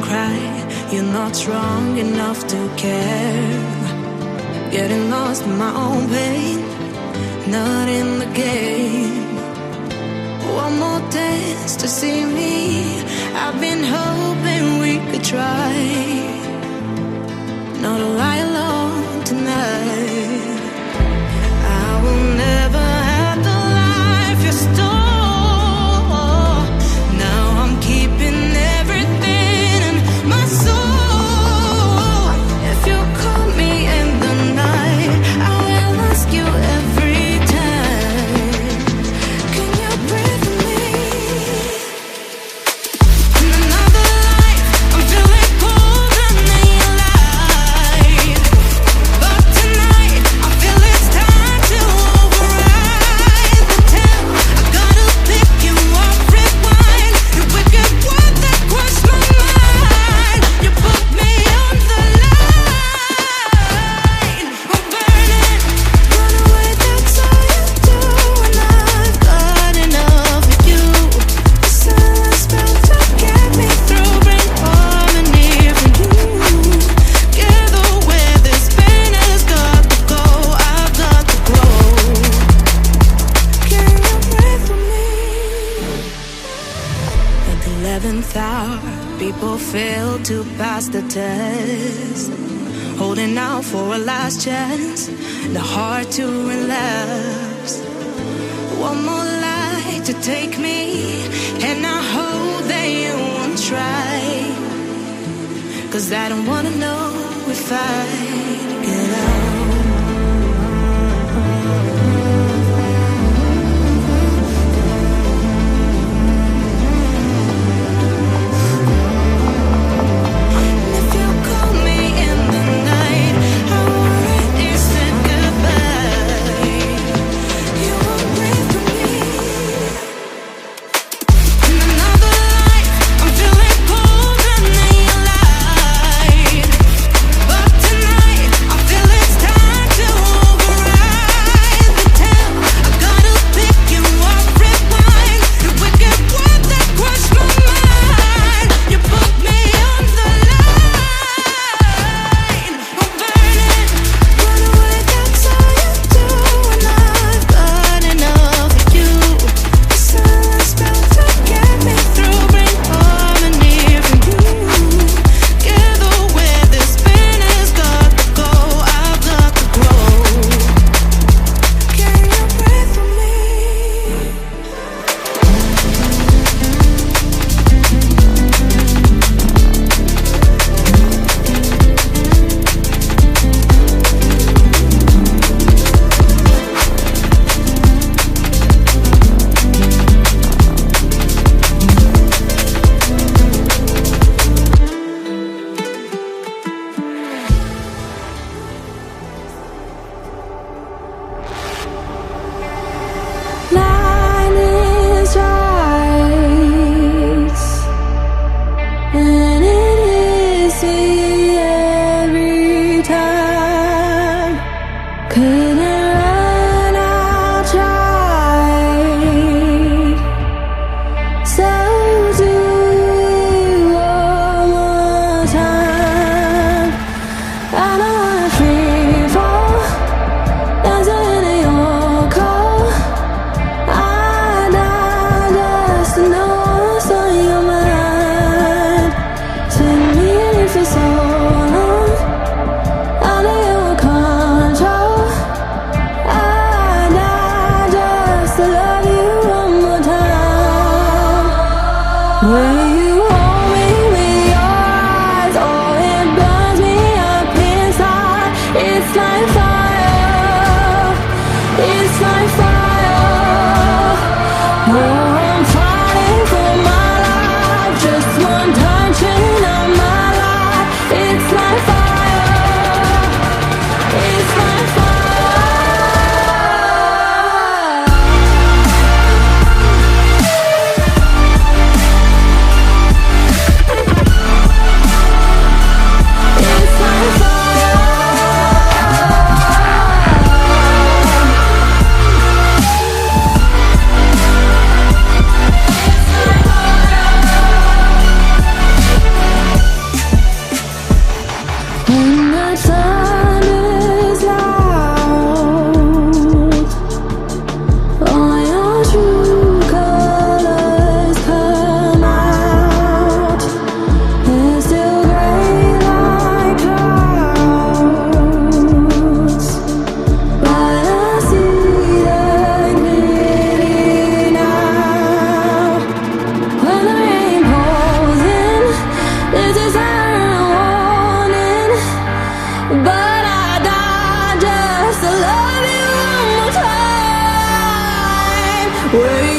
cry. You're not strong enough to care. Getting lost in my own pain, not in the game. One more dance to see me. I've been hoping we could try. Not a lie alone tonight. I will never have the life you stole. Now I'm keeping everything in my soul. If you call me in the night, I will ask you every time, can you breathe with me? In another life, I'm feeling cold and then light. But tonight, I feel it's time to override the temp. I gotta pick you up, rewind. You wicked word that crushed my mind. You put me on the line. I'm burning, run away, that's all you do. And I've got enough of you. The silence spell to get me through, bring harmony for you. Together where this pain has got to go, I've got to grow. Can you breathe with me? At the 11th hour, people fail to pass the test. Holding out for a last chance, the heart to relapse. One more light to take me, and I hope that you won't try. 'Cause I don't wanna know if I get out. If you call me in the night, I already said goodbye. You won't breathe with me. In another life, I'm feeling cold and then light. But tonight, I feel it's time to override the temp. I gotta pick you up, rewind. The wicked word that crushed my mind. You put me on the line. I'm burning, run away, that's all you do. And I've got enough of you. The silence spell to get me through, bring harmony for you. Together where this pain has got to go, I've got to grow. Can you breathe with me? Line is right, and it is me every time. Couldn't run out, tried. So do it one more time. I don't wanna free fall, dancing in your cold. I die just to know what's on your mind. Spin me in for so long, out of your control. I die just to love you one more time. Will you hold me with your eyes? Oh, it burns me up inside. It's like fire, it's like fire. Oh, I'm fighting for my life, just one touching of my life. It's like fire, it's like fire. Wait